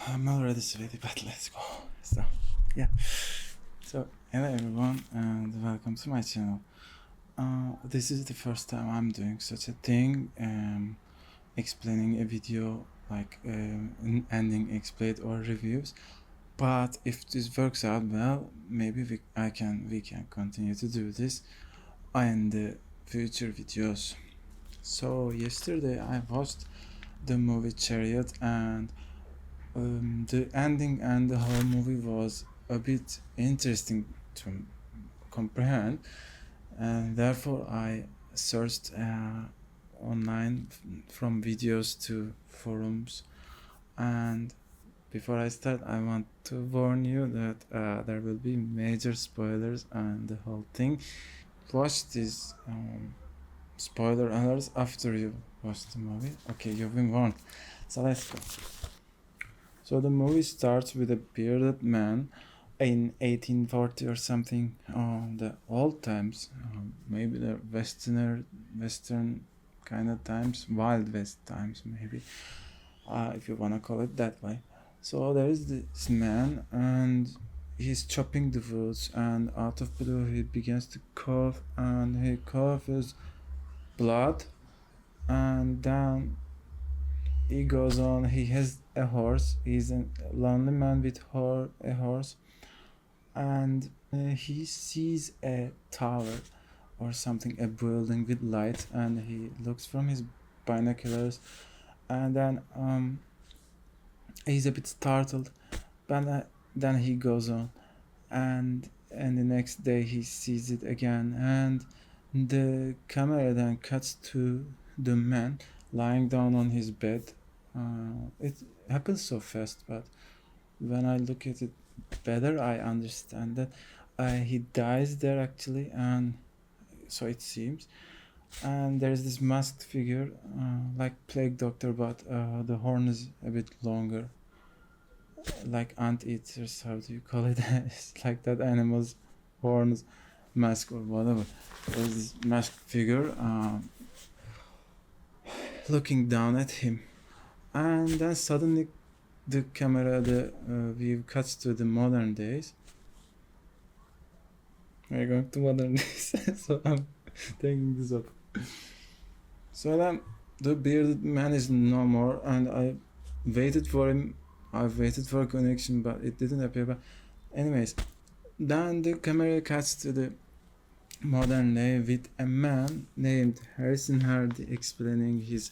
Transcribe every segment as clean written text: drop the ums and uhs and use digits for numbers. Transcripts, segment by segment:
I'm already sweaty, but let's go. So, yeah. So, hello everyone, and welcome to my channel. This is the first time I'm doing such a thing, explaining a video like an ending explained or reviews. But if this works out well, maybe we can continue to do this in the future videos. So yesterday I watched the movie Chariot, and the ending and the whole movie was a bit interesting to comprehend, and therefore I searched online from videos to forums. And before I start, I want to warn you that there will be major spoilers and the whole thing. Watch these spoiler alerts after you watch the movie. Okay, you've been warned. So let's go. So the movie starts with a bearded man in 1840 or something, the old times, maybe the western kind of times, Wild West times maybe, if you wanna call it that way. So there is this man, and he's chopping the woods, and out of blue he begins to cough, and he coughs blood, and then he goes on. He has a horse. He's a lonely man with a horse, and he sees a tower or something, a building with light, and he looks from his binoculars, and then he's a bit startled, but then he goes on, and the next day he sees it again, and the camera then cuts to the man lying down on his bed. It happens so fast, but when I look at it better, I understand that he dies there actually, and so it seems. And there's this masked figure, like Plague Doctor, but the horn is a bit longer, like anteaters. How do you call it? It's like that animal's horns, mask or whatever. There's this masked figure looking down at him, and then suddenly the view cuts to the modern days. We're going to modern days, so I'm taking this up. So then the bearded man is no more, and I waited for him. I waited for a connection, but it didn't appear. But anyways, then the camera cuts to the modern day with a man named Harrison Hardy explaining his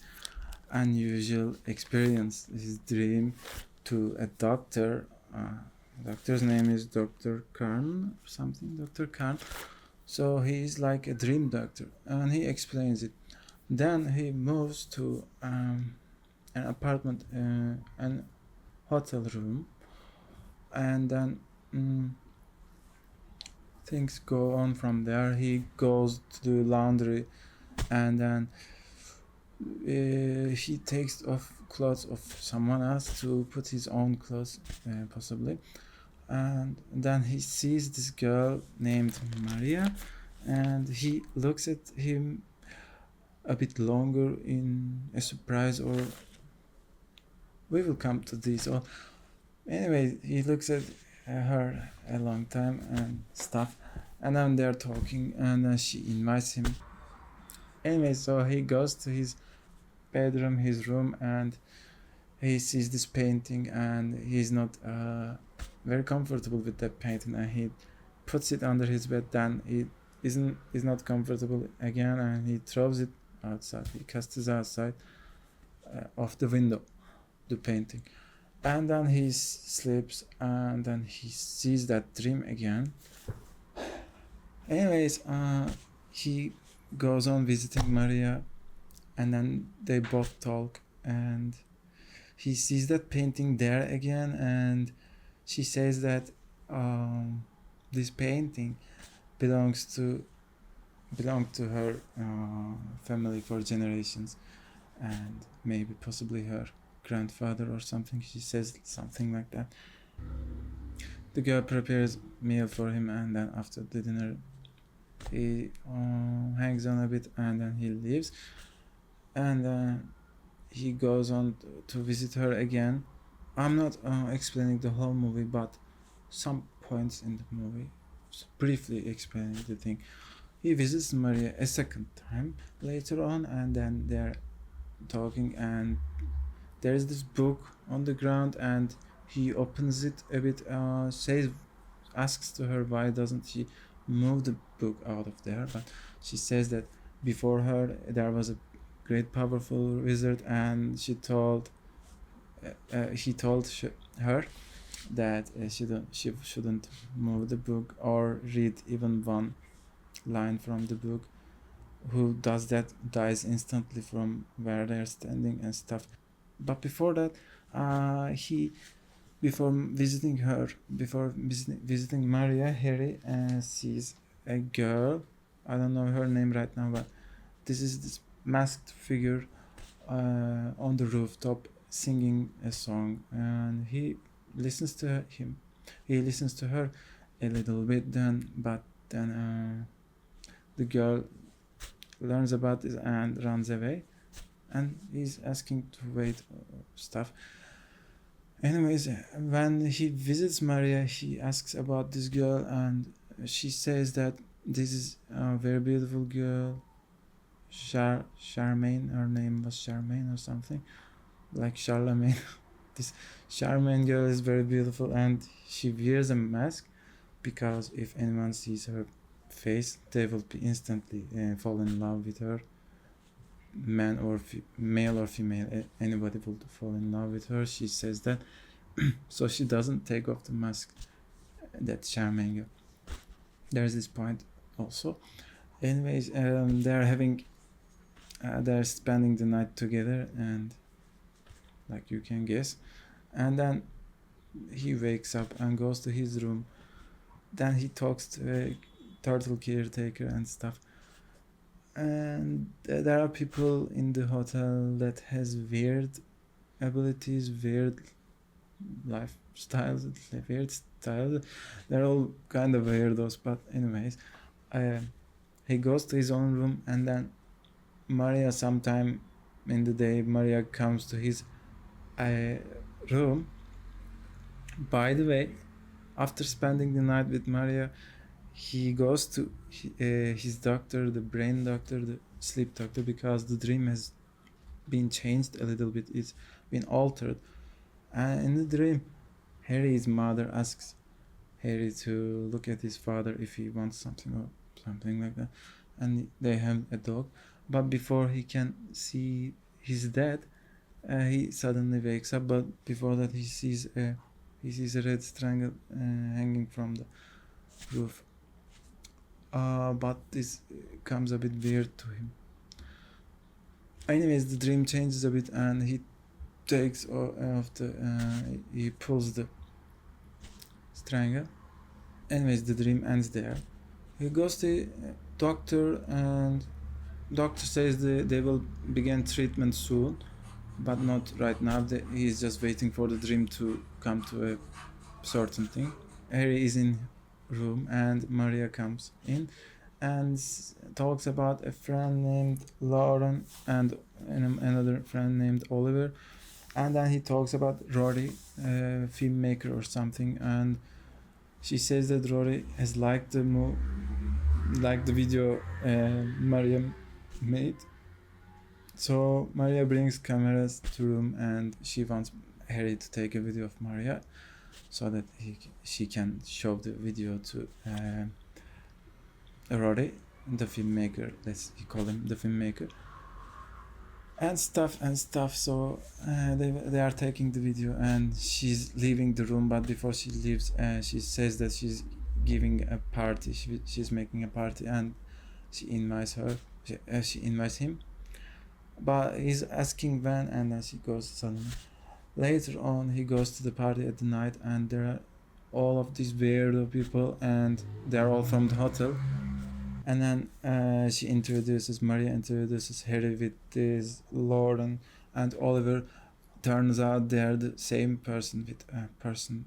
unusual experience, his dream, to a doctor. Doctor's name is Dr. Karn or something, Dr. Karn. So he's like a dream doctor, and he explains it. Then he moves to an apartment, an hotel room, and then things go on from there. He goes to do laundry, and then he takes off clothes of someone else to put his own clothes, possibly. And then he sees this girl named Maria, and he looks at him a bit longer in a surprise, or we will come to this. Or anyway, he looks at her a long time and stuff, and then they're talking, and then she invites him. Anyway, so he goes to his bedroom, his room, and he sees this painting, and he's not very comfortable with that painting, and he puts it under his bed. Then he is not comfortable again, and he throws it outside. He casts it outside of the window, the painting, and then he sleeps, and then he sees that dream again. Anyways, he goes on visiting Maria, and then they both talk, and he sees that painting there again, and she says that this painting belonged to her family for generations, and maybe possibly her grandfather or something. She says something like that. The girl prepares meal for him, and then after the dinner he hangs on a bit, and then he leaves, and he goes on to visit her again, I'm not explaining the whole movie, but some points in the movie, briefly explaining the thing. He visits Maria a second time later on, and then they're talking, and there is this book on the ground, and he opens it a bit, asks to her why doesn't she move the book out of there, but she says that before her there was a great powerful wizard, and he told her that she shouldn't move the book or read even one line from the book. Who does that dies instantly from where they're standing and stuff. But before that, he before visiting Maria, Harry sees a girl. I don't know her name right now, but this masked figure on the rooftop singing a song, and he listens to him. He listens to her a little bit, but then the girl learns about this and runs away, and he's asking to wait stuff. Anyways, when he visits Maria, he asks about this girl, and she says that this is a very beautiful girl, Charmaine. Her name was Charmaine or something, like Charlemagne. This Charmaine girl is very beautiful, and she wears a mask because if anyone sees her face, they will be instantly fall in love with her. Man or male or female, anybody will fall in love with her. She says that, so she doesn't take off the mask. That Charmaine girl. There's this point also. Anyways, they're spending the night together, and like you can guess, and then he wakes up and goes to his room. Then he talks to a turtle caretaker and stuff, and there are people in the hotel that has weird abilities, weird lifestyles, weird styles. They're all kind of weirdos, but anyways, he goes to his own room, and then Maria, sometime in the day, Maria comes to his room. By the way, after spending the night with Maria, he goes to his doctor, the brain doctor, the sleep doctor, because the dream has been changed a little bit. It's been altered. And in the dream, Harry's mother asks Harry to look at his father if he wants something or something like that. And they have a dog. But before he can see his dad, he suddenly wakes up. But before that, he sees a red strangle hanging from the roof. But this comes a bit weird to him. Anyways, the dream changes a bit, and he takes off he pulls the strangle. Anyways, the dream ends there. He goes to the doctor, and doctor says they will begin treatment soon, but not right now. He's just waiting for the dream to come to a certain thing. Harry is in room, and Maria comes in and talks about a friend named Lauren and another friend named Oliver, and then he talks about Rory, a filmmaker or something, and she says that Rory has liked the video Maria made. So Maria brings cameras to room, and she wants Harry to take a video of Maria so that she can show the video to Rory, the filmmaker. Let's call him the filmmaker. And stuff. So they are taking the video, and she's leaving the room. But before she leaves, she says that she's giving a party. She's making a party, and she invites her. She invites him. But he's asking when, and then she goes suddenly. Later on, he goes to the party at the night, and there are all of these weirdo people, and they're all from the hotel. And then Maria introduces Harry with this Lauren and Oliver. Turns out they're the same person with person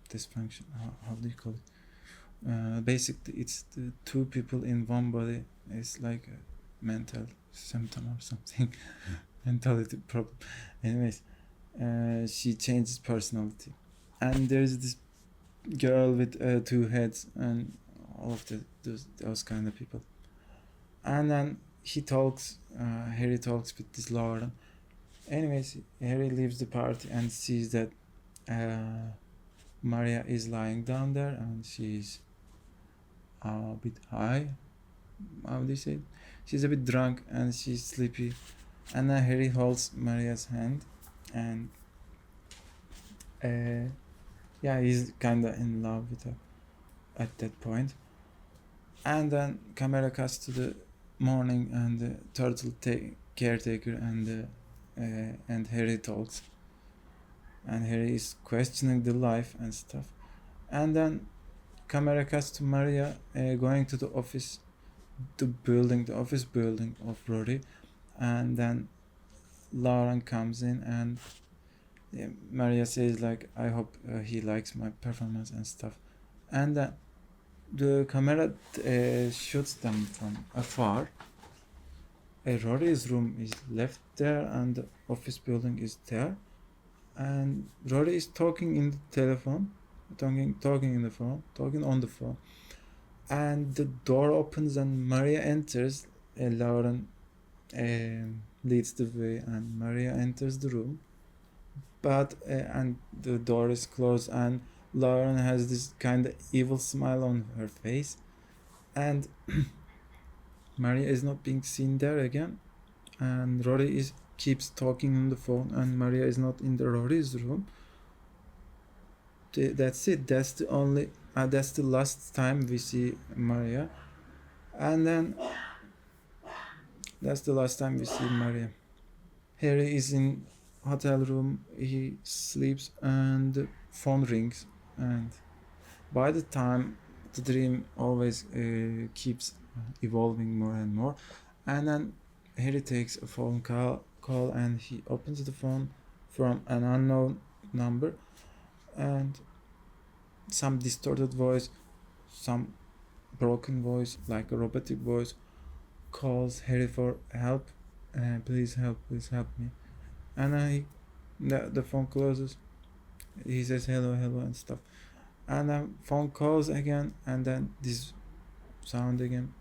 dysfunction. How do you call it? Basically, it's the two people in one body. It's like a mental symptom or something. Mentality problem. Anyways, she changes personality, and there's this girl with two heads and all of those kind of people. And then Harry talks with this Lauren. Anyways, Harry leaves the party and sees that Maria is lying down there and she's a bit high. How do you say it? She's a bit drunk and she's sleepy. And then Harry holds Maria's hand and yeah, he's kinda in love with her at that point. And then camera cuts to the morning and the turtle caretaker and Harry talks. And Harry is questioning the life and stuff. And then camera cuts to Maria going to the office, the office building of Rory. And then Lauren comes in and Maria says like, I hope he likes my performance and stuff. And the camera shoots them from afar. Rory's room is left there and the office building is there. And Rory is talking in the telephone, talking on the phone. And the door opens and Maria enters. Lauren leads the way and Maria enters the room. But and the door is closed and Lauren has this kind of evil smile on her face, and Maria is not being seen there again, and Rory keeps talking on the phone, and Maria is not in the Rory's room. That's it. That's the last time we see Maria, and then that's the last time we see Maria. Harry is in hotel room. He sleeps, and the phone rings, and by the time the dream always keeps evolving more and more, and then Harry takes a phone call and he opens the phone from an unknown number, and some distorted voice, some broken voice like a robotic voice calls Harry for help. Please help me. And then the phone closes. He says hello and stuff, and then phone calls again, and then this sound again.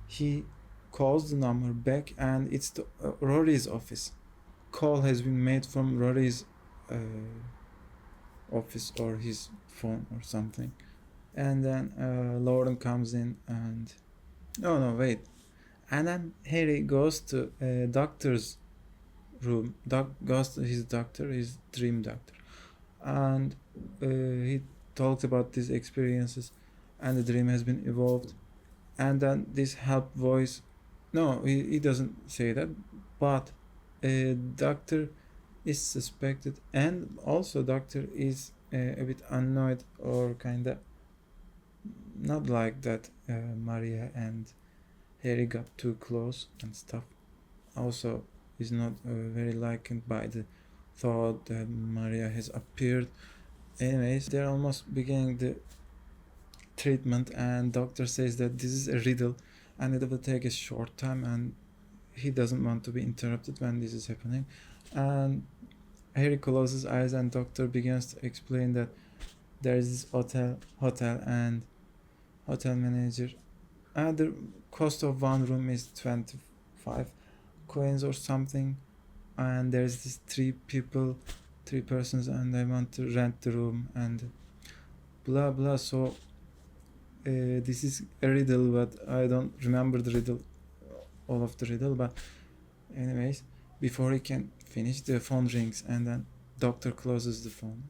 He calls the number back, and it's the Rory's office. Call has been made from Rory's office or his phone or something. And then Lauren comes in and wait. And then Harry goes to doctor's room. Goes to his doctor, his dream doctor, and he talks about these experiences, and the dream has been evolved. And then this help voice, no, he doesn't say that, but doctor is suspected, and also doctor is a bit annoyed or kinda not like that Maria and Harry got too close and stuff. Also is not very liked by the thought that Maria has appeared. Anyways, they're almost beginning the treatment, and doctor says that this is a riddle and it will take a short time, and he doesn't want to be interrupted when this is happening. And Harry closes his eyes and doctor begins to explain that there is this hotel and hotel manager, and the cost of one room is 25 coins or something, and there's this three persons, and I want to rent the room and blah blah. So this is a riddle, but I don't remember the riddle, all of the riddle. But anyways, before he can finish, the phone rings, and then doctor closes the phone.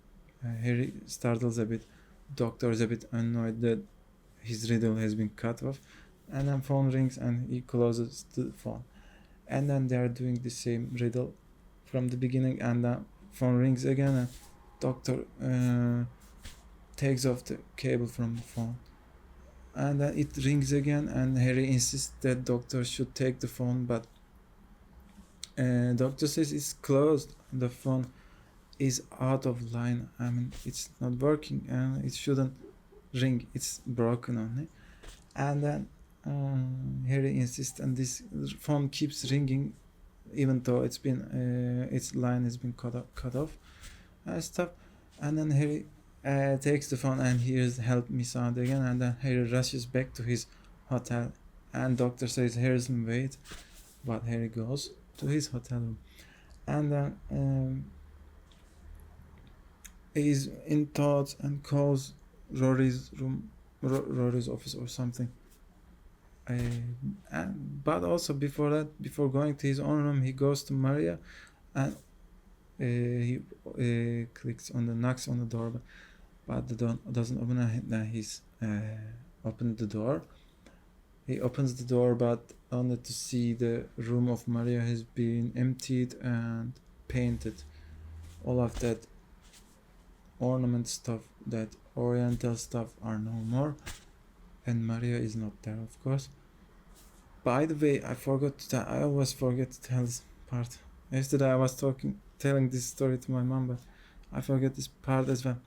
Harry startles a bit. Doctor is a bit annoyed that his riddle has been cut off, and then phone rings and he closes the phone. And then they are doing the same riddle from the beginning, and then phone rings again, and doctor takes off the cable from the phone, and then it rings again, and Harry insists that doctor should take the phone, but doctor says it's closed. The phone is out of line. I mean, it's not working, and it shouldn't ring. It's broken only. And then Harry insists, and this phone keeps ringing even though its line has been cut off and stuff. And then Harry takes the phone and hears "Help Me" sound again, and then Harry rushes back to his hotel, and doctor says Harrison wait, but Harry goes to his hotel room, and then he's in thoughts and calls Rory's room, Rory's office or something. But also before that, before going to his own room, he goes to Maria, and he knocks on the door, but the door doesn't open. And then he's opened the door. He opens the door, but only to see the room of Maria has been emptied and painted. All of that ornament stuff, that oriental stuff, are no more, and Maria is not there, of course. By the way, I always forget to tell this part. Yesterday I was telling this story to my mom, but I forget this part as well.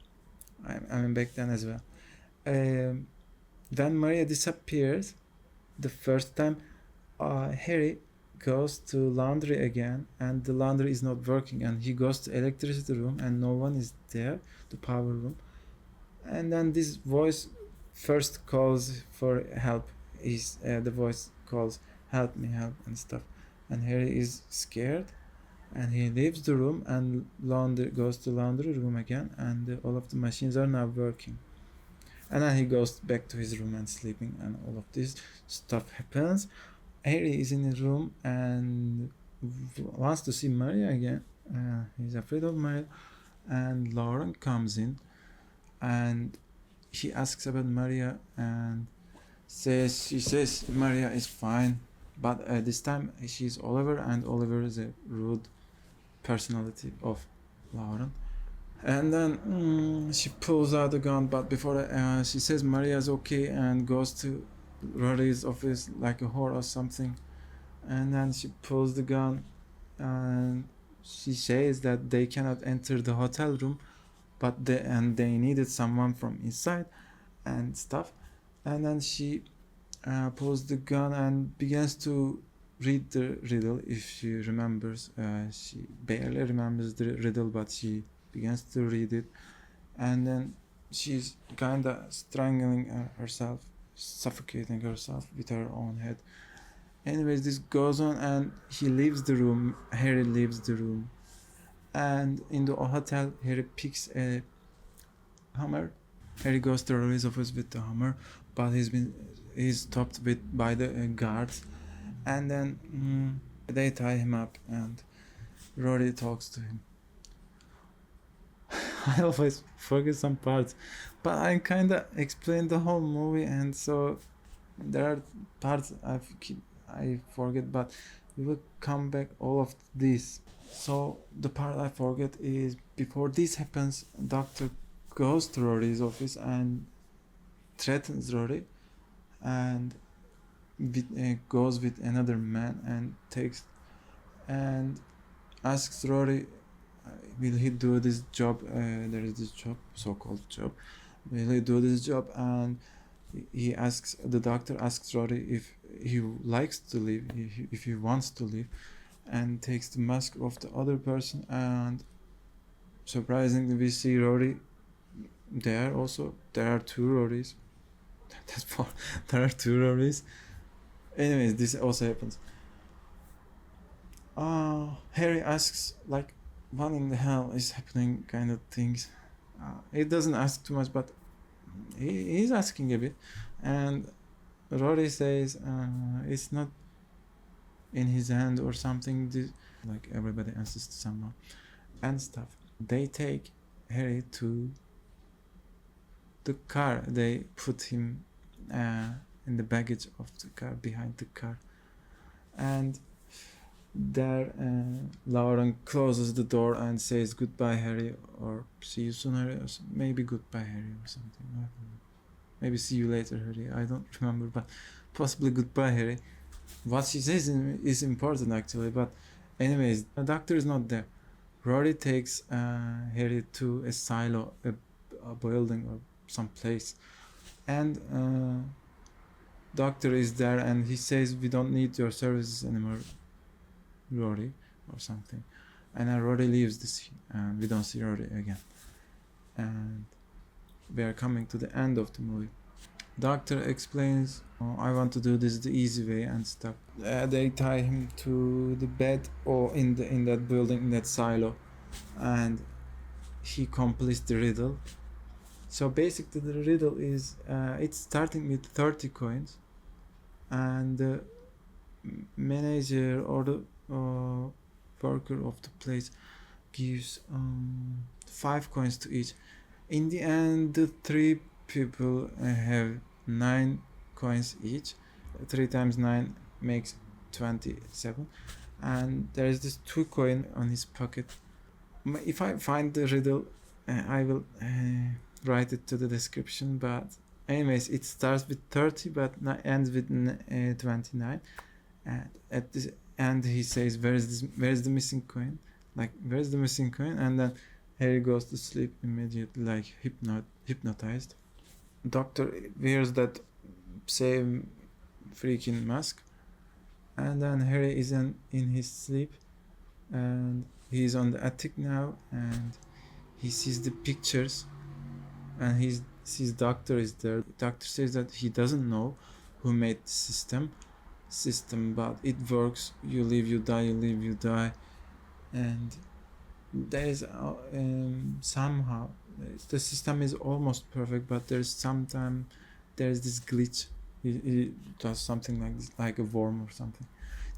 I mean back then as well. When Maria disappears the first time, Harry goes to laundry again, and the laundry is not working, and he goes to electricity room and no one is there, the power room. And then this voice first calls for help. The voice calls, "Help me, help," and stuff. And Harry is scared, and he leaves the room and goes to laundry room again, and all of the machines are now working. And then he goes back to his room and sleeping, and all of this stuff happens. Harry is in his room and wants to see Maria again. He's afraid of Maria, and Lauren comes in, and he asks about Maria, and she says Maria is fine, but this time she's Oliver, and Oliver is a rude personality of Lauren. And then she pulls out the gun, but before that, she says Maria's okay and goes to Rory's office like a whore or something. And then she pulls the gun, and she says that they cannot enter the hotel room, but they needed someone from inside and stuff. And then she pulls the gun and begins to read the riddle. If she remembers, she barely remembers the riddle, but she begins to read it, and then she's kinda strangling herself, suffocating herself with her own head. Anyways, this goes on, and he leaves the room. Harry leaves the room, and in the hotel, Harry picks a hammer. Harry goes to Rory's office with the hammer, but he's stopped by the guards, and then they tie him up, and Rory talks to him. I always forget some parts, but I kinda explained the whole movie, and so there are parts I forget, but we will come back all of this. So the part I forget is before this happens, Doctor goes to Rory's office and threatens Rory, and goes with another man and asks Rory, will he do this job? There is this job, so-called job. Will he do this job? And the doctor asks Rory if he likes to leave, if he wants to leave, and takes the mask off the other person. And surprisingly, we see Rory there also. There are two Rorys. That's four. There are two Rorys. Anyways, this also happens. Harry asks, like, what in the hell is happening, kind of things. He doesn't ask too much, but he's asking a bit. And Rory says it's not in his hand or something. Like, everybody answers to someone and stuff. They take Harry to the car. They put him in the baggage of the car, behind the car. And there Lauren closes the door and says goodbye Harry, or see you soon Harry, or maybe goodbye Harry or something. I don't know. Maybe see you later Harry, I don't remember, but possibly goodbye Harry. What she says is important actually, but anyways, the doctor is not there. Rory takes Harry to a silo, a building or some place, and doctor is there, and he says we don't need your services anymore. Rory or something, and then Rory leaves the scene and we don't see Rory again, and we are coming to the end of the movie. Doctor explains, oh, I want to do this the easy way and stuff. They tie him to the bed or in that building, in that silo, and he completes the riddle. So basically the riddle is it's starting with 30 coins, and the manager or the worker of the place gives 5 coins to each. In the end, the 3 people have 9 coins each. 3 times 9 makes 27, and there is this 2 coin on his pocket. If I find the riddle, I will write it to the description, but anyways, it starts with 30 but ends with 29, and at the end he says, where's the missing coin, like where's the missing coin, and then Harry goes to sleep immediately, like hypnotized. Doctor wears that same freaking mask, and then Harry is in his sleep, and he's on the attic now, and he sees the pictures, and he sees Doctor is there. Doctor says that he doesn't know who made the system, but it works. You live, you die, you live, you die, and there is somehow the system is almost perfect, but there's this glitch. It does something like this, like a worm or something.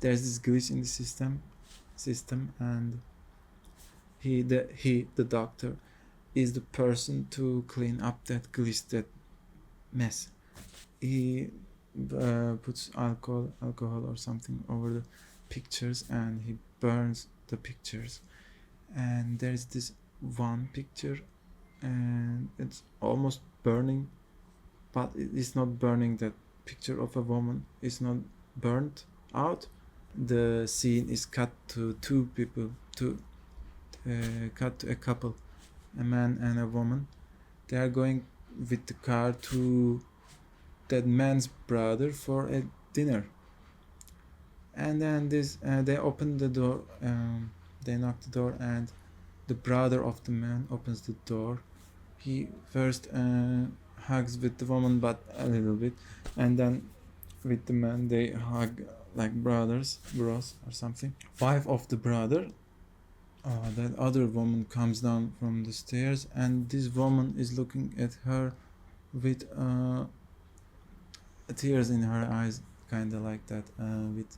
There's this glitch in the system, and the doctor is the person to clean up that glitch, that mess. He puts alcohol or something over the pictures, and he burns the pictures, and there's this one picture and it's almost burning, but it's not burning. That picture of a woman is not burnt out. The scene is cut to 2 people, cut to a couple, a man and a woman. They are going with the car to that man's brother for a dinner, and then they open the door, they knock the door, and the brother of the man opens the door. He first hugs with the woman, but a little bit, and then with the man they hug like bros or something. 5 of the brother, that other woman comes down from the stairs, and this woman is looking at her with tears in her eyes, kind of like that, with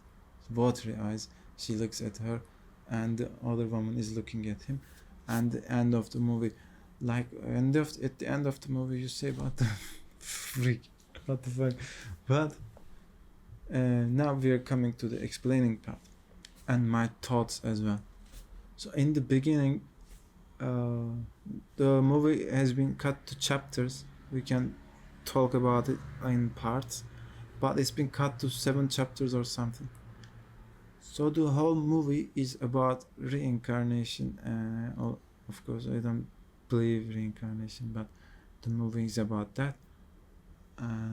watery eyes. She looks at her, and the other woman is looking at him. And the end of the movie, like at the end of the movie, you say, what the freak, what the fuck. But now we are coming to the explaining part and my thoughts as well. So in the beginning, the movie has been cut to chapters. We can talk about it in parts, but it's been cut to 7 chapters or something. So the whole movie is about reincarnation. Of course, I don't believe reincarnation, but the movie is about that,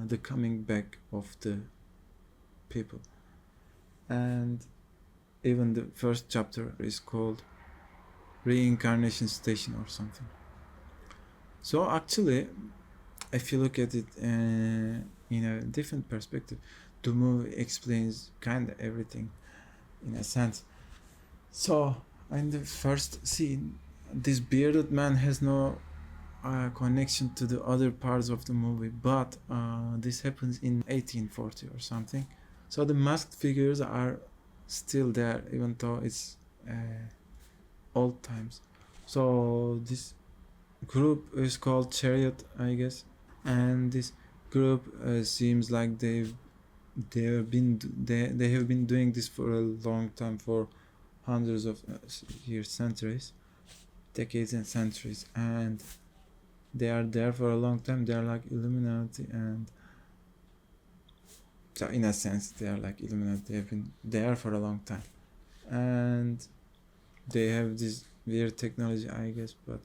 the coming back of the people. And even the first chapter is called Reincarnation Station or something. So actually, if you look at it in a different perspective, the movie explains kind of everything in a sense. So in the first scene, this bearded man has no connection to the other parts of the movie, but this happens in 1840 or something. So the masked figures are still there, even though it's old times. So this group is called Chariot, I guess, and this group seems like they have been doing this for a long time, for hundreds of years, centuries, decades and centuries, and they are there for a long time. They are like Illuminati, and so in a sense they are like Illuminati. They have been there for a long time, and they have this weird technology, I guess, but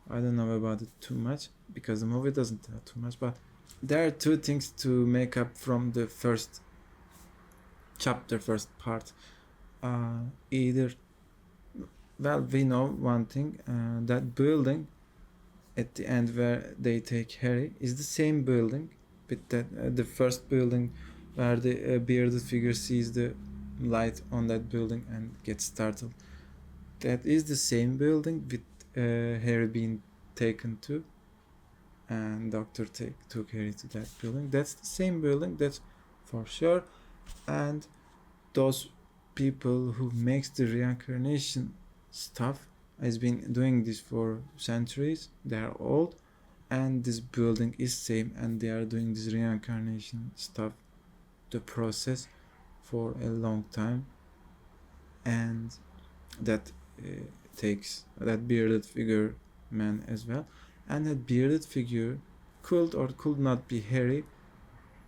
I don't know about it too much because the movie doesn't tell too much. But there are 2 things to make up from the first chapter, first part. either, well, we know one thing, that building at the end where they take Harry is the same building with that the first building where the bearded figure sees the light on that building and gets startled. That is the same building with Harry being taken to, and Doctor took Harry to that building. That's the same building, that's for sure. And those people who makes the reincarnation stuff has been doing this for centuries. They are old, and this building is same, and they are doing this reincarnation stuff, the process, for a long time. And that takes that bearded figure man as well, and that bearded figure could or could not be Harry.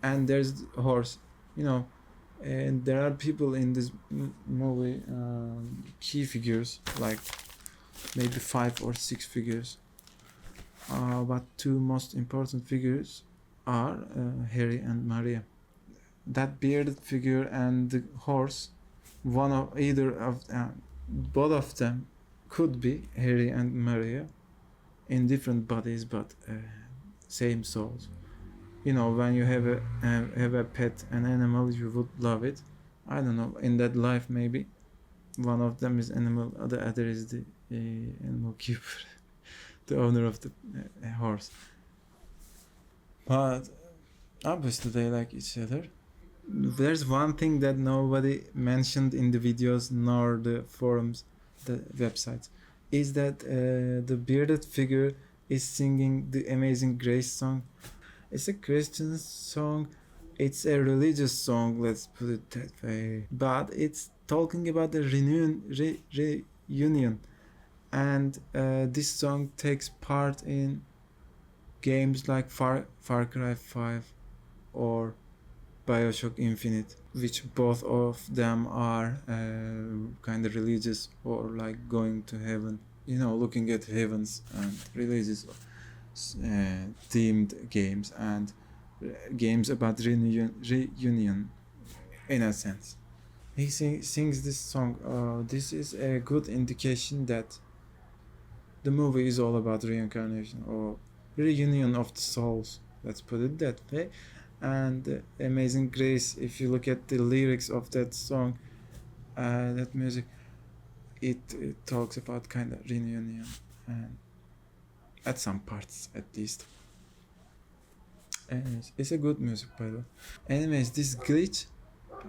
And there's the horse, you know, and there are people in this movie, key figures, like maybe 5 or 6 figures, but 2 most important figures are Harry and Maria. That bearded figure and the horse, one of either of both of them could be Harry and Maria in different bodies, but same souls. You know, when you have a pet, an animal, you would love it. I don't know, in that life maybe one of them is animal, the other is the animal keeper, the owner of the horse. But obviously they like each other. There's one thing that nobody mentioned in the videos nor the forums, the websites, is that the bearded figure is singing the Amazing Grace song. It's a Christian song, it's a religious song, let's put it that way, but it's talking about the reunion. And this song takes part in games like Far Cry 5 or Bioshock Infinite, which both of them are kind of religious, or like going to heaven, you know, looking at heavens, and religious themed games, and games about reunion in a sense. He sings this song. This is a good indication that the movie is all about reincarnation or reunion of the souls, let's put it that way. And Amazing Grace, if you look at the lyrics of that song, that music, it talks about kind of reunion, and at some parts at least. Anyways, it's a good music, by the way. Anyways, this glitch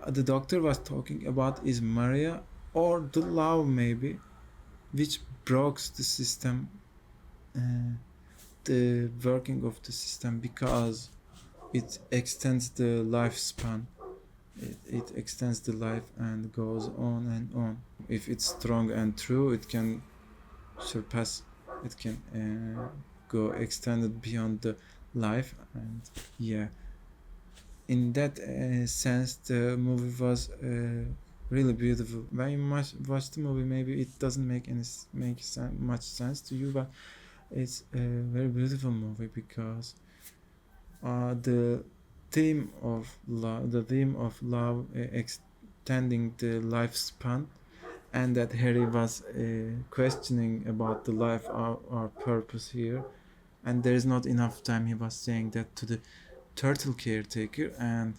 the doctor was talking about is Maria, or the love maybe, which broke the system, the working of the system, because it extends the lifespan. It extends the life and goes on and on. If it's strong and true, it can surpass, it can go extended beyond the life. And yeah, in that sense, the movie was really beautiful. When you watch the movie, maybe it doesn't make much sense to you, but it's a very beautiful movie, because the theme of love, extending the lifespan, and that Harry was questioning about the life, our purpose here, and there is not enough time. He was saying that to the turtle caretaker, and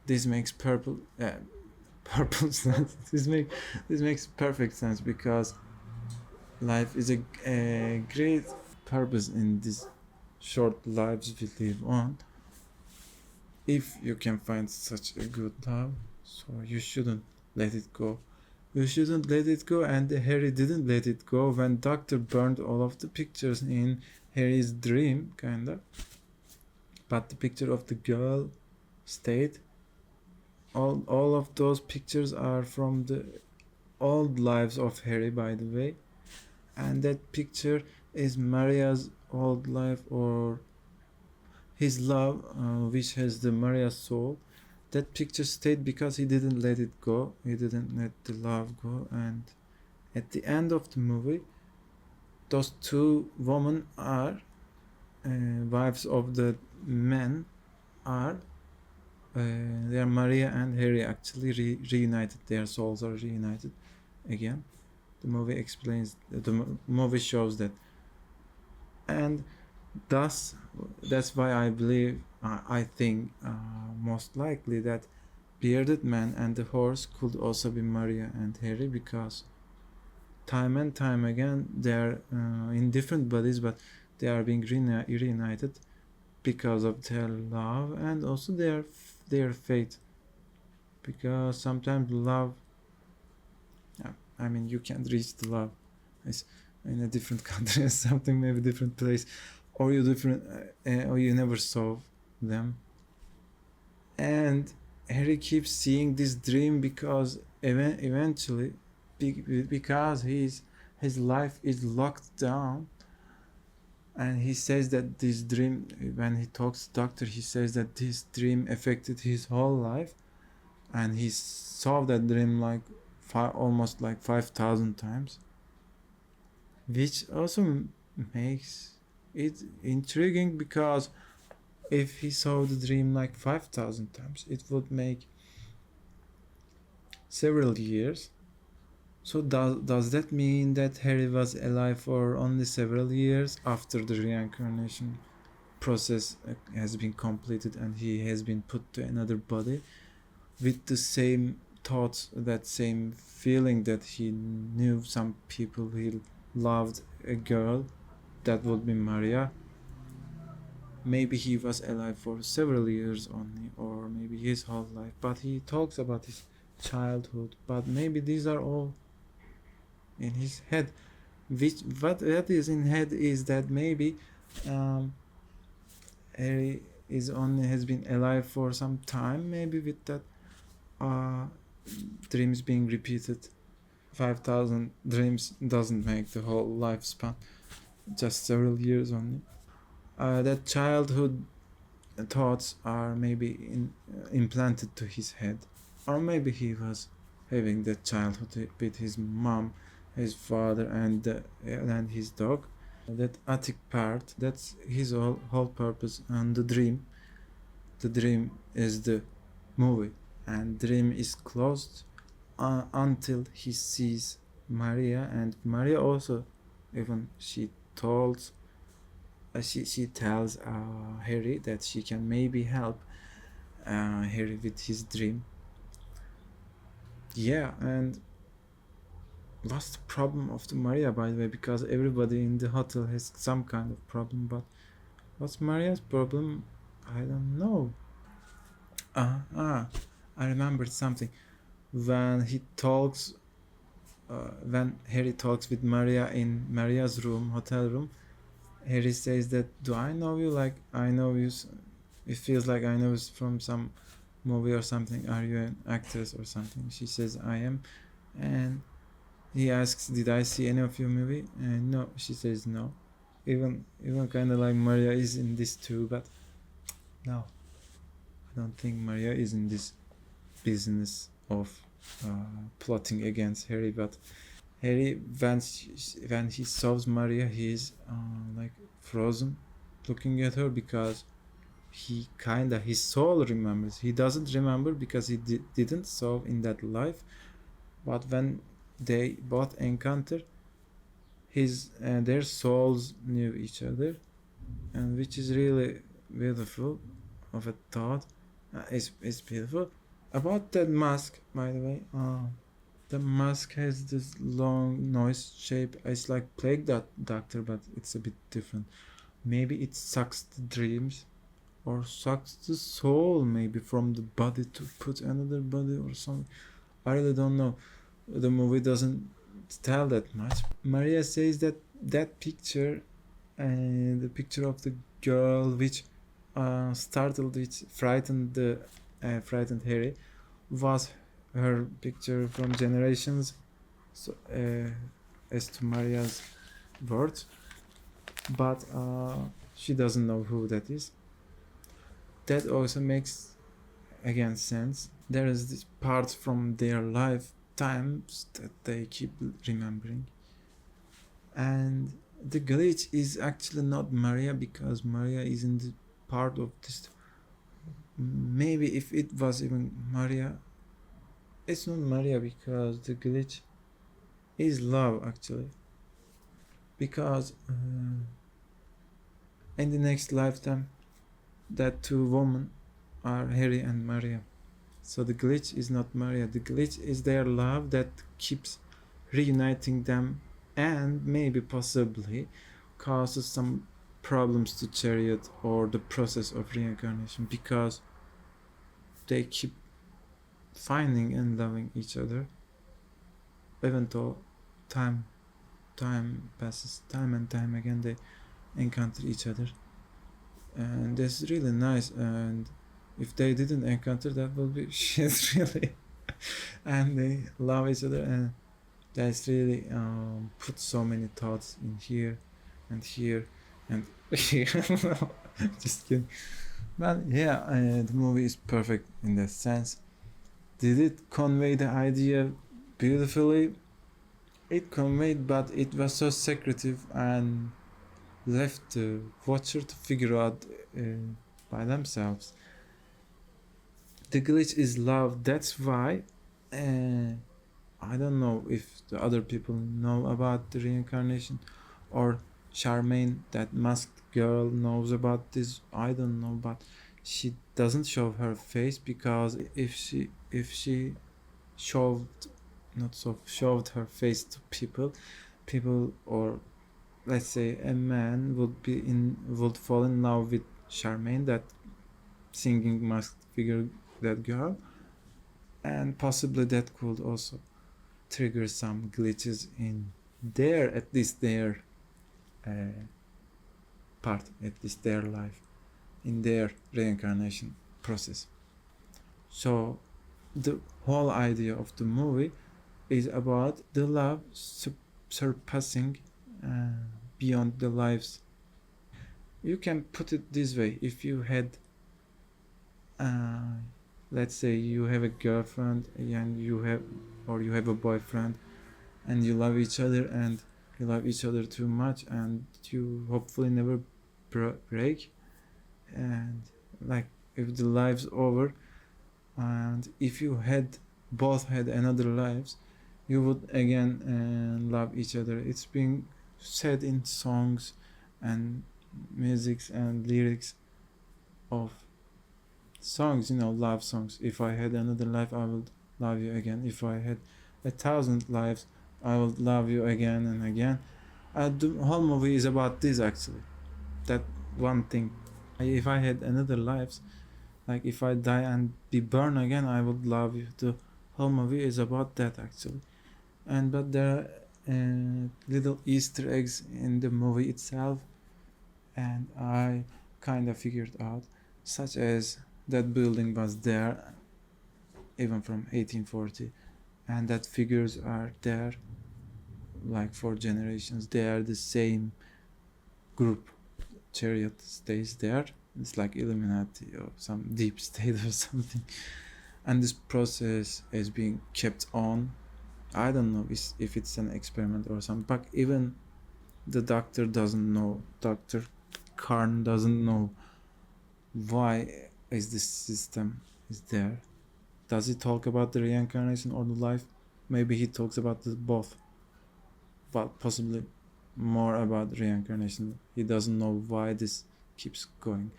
this makes purple sense. This makes perfect sense, because life is a great purpose in these short lives we live on. If you can find such a good love, so you shouldn't let it go. You shouldn't let it go, and Harry didn't let it go when Doctor burned all of the pictures in Harry's dream, kinda. But the picture of the girl stayed. All of those pictures are from the old lives of Harry, by the way. And that picture is Maria's old life, or his love, which has the Maria's soul. That picture stayed because he didn't let it go. He didn't let the love go. And at the end of the movie, those 2 women are wives of the men, are they are Maria and Harry actually reunited. Their souls are reunited again. The movie explains. The movie shows that, and thus that's why I believe. I think most likely that bearded man and the horse could also be Maria and Harry, because time and time again they are in different bodies, but they are being reunited because of their love and also their fate. Because sometimes love, I mean, you can't reach the love. It's in a different country or something, maybe different place, or or you never saw them. And Harry keeps seeing this dream because eventually, because his life is locked down, and he says that this dream, when he talks to doctor, he says that this dream affected his whole life, and he saw that dream like almost like 5,000 times, which also makes it intriguing, because if he saw the dream like 5,000 times, it would make several years. So does that mean that Harry was alive for only several years after the reincarnation process has been completed and he has been put to another body with the same thoughts, that same feeling that he knew some people, he loved a girl that would be Maria? Maybe he was alive for several years only, or maybe his whole life, but he talks about his childhood, but maybe these are all in his head. What is in head is that maybe Harry has been alive for some time, maybe with that dreams being repeated. 5,000 dreams doesn't make the whole lifespan, just several years only. That childhood thoughts are maybe implanted to his head, or maybe he was having that childhood with his mom, his father, and his dog. That attic part, that's his whole purpose. And the dream is the movie, and dream is closed until he sees Maria, and Maria also, even she tells Harry that she can maybe help Harry with his dream. Yeah, and what's the problem of the Maria, by the way? Because everybody in the hotel has some kind of problem, but what's Maria's problem? I don't know. I remembered something. When Harry talks with Maria in Maria's hotel room, Harry says that, do I know you? Like, I know you. It feels like I know you from some movie or something. Are you an actress or something? She says, I am. And he asks, did I see any of your movie? And no, she says no. Even kind of like Maria is in this too, but no. I don't think Maria is in this business of plotting against Harry, but Harry, when he saws Maria, he is like frozen, looking at her, because his soul remembers. He doesn't remember because he didn't saw in that life, but when they both encounter, their souls knew each other, and which is really beautiful of a thought. It's beautiful. About that mask, by the way, the mask has this long noise shape. It's like Plague Doctor, but it's a bit different. Maybe it sucks the dreams, or sucks the soul, maybe from the body to put another body or something. I really don't know. The movie doesn't tell that much. Maria says that picture, the picture of the girl which frightened Harry, was her picture from generations. So, as to Maria's words, but she doesn't know who that is. That also makes again sense. There is this part from their lifetimes that they keep remembering, and the glitch is actually not Maria, because Maria isn't part of this maybe if it was even Maria, it's not Maria because the glitch is love actually. Because in the next lifetime, that two women are Harry and Maria. So the glitch is not Maria. The glitch is their love that keeps reuniting them and maybe possibly causes some problems to Chariot or the process of reincarnation because they keep finding and loving each other even though time passes, time and time again they encounter each other, and that's really nice. And if they didn't encounter, that will be shit really. And they love each other, and that's really put so many thoughts in here and here and here. Just kidding. But yeah, the movie is perfect in that sense. Did it convey the idea beautifully? It conveyed, but it was so secretive and left the watcher to figure out by themselves. The glitch is love. That's why I don't know if the other people know about the reincarnation or Charmaine, that masked girl, knows about this. I don't know, but she doesn't show her face because if she showed showed her face to people, or let's say a man would fall in love with Charmaine, that singing masked figure, that girl, and possibly that could also trigger some glitches in their, at least their part, at least their life, in their reincarnation process. So the whole idea of the movie is about the love surpassing beyond the lives. You can put it this way: if you had let's say you have a girlfriend and you have a boyfriend, and you love each other and you love each other too much, and you hopefully never break, and like if the life's over, and if you both had another lives, you would again love each other. It's being said in songs and musics and lyrics of songs, love songs. If I had another life, I would love you again. If I had 1,000 lives, I would love you again and again. The whole movie is about this actually, that one thing. If I had another lives, like if I die and be born again, I would love you. The whole movie is about that actually. But there are little Easter eggs in the movie itself, and I kind of figured out, such as that building was there even from 1840, and that figures are there like for generations. They are the same group. Chariot stays there. It's like Illuminati or some deep state or something, and this process is being kept on. I don't know if it's an experiment or something, but even the doctor doesn't know. Dr. Karn doesn't know why is this system is there. Does he talk about the reincarnation or the life? Maybe he talks about both, but possibly more about reincarnation. He doesn't know why this keeps going,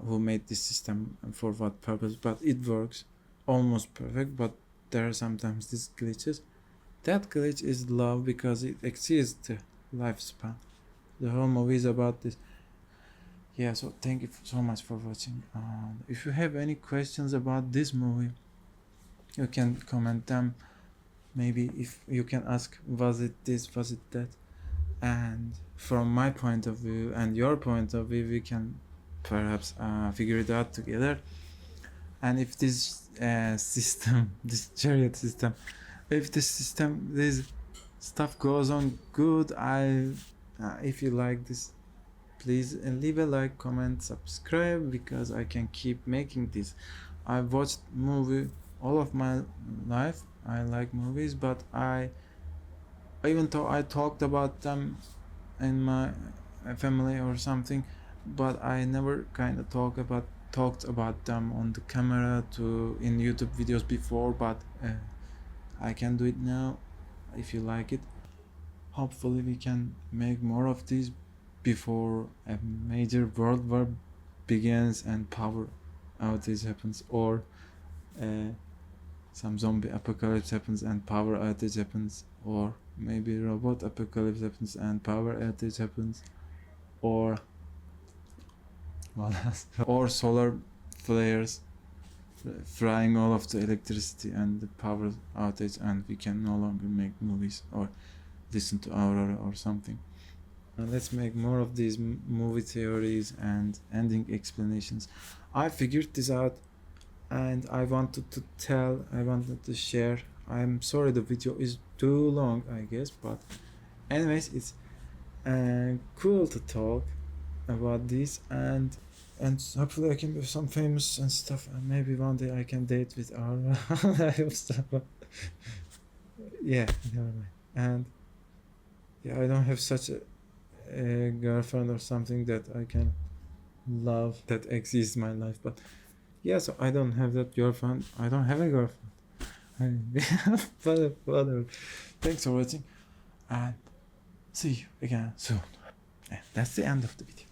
who made this system and for what purpose, but it works almost perfect. But there are sometimes these glitches. That glitch is love because it exceeds the lifespan. The whole movie is about this. Yeah, so thank you so much for watching. If you have any questions about this movie, you can comment them. Maybe if you can ask, was it this, was it that? And from my point of view and your point of view, we can perhaps figure it out together. And if this system, this Chariot system, if this stuff goes on good, if you like this, please leave a like, comment, subscribe, because I can keep making this. I've watched movie all of my life. I like movies, but even though I talked about them in my family or something, but I never kind of talk about talked about them on the camera in YouTube videos before, but I can do it now if you like it. Hopefully we can make more of these before a major world war begins and power outage happens, or some zombie apocalypse happens and power outage happens, or maybe robot apocalypse happens and power outage happens, or what else? Or solar flares frying all of the electricity and the power outage, and we can no longer make movies or listen to Aurora or something. Let's make more of these movie theories and ending explanations. I figured this out and I wanted to share. I'm sorry the video is too long, I guess, but anyways, it's cool to talk about this, and hopefully I can be some famous and stuff, and maybe one day I can date with Aurora. I hope so. Yeah, never mind. And yeah, I don't have such a girlfriend or something that I can love that exists in my life, but yeah, so I don't have that girlfriend. I don't have a girlfriend. But whatever. Thanks for watching, and see you again soon. And that's the end of the video.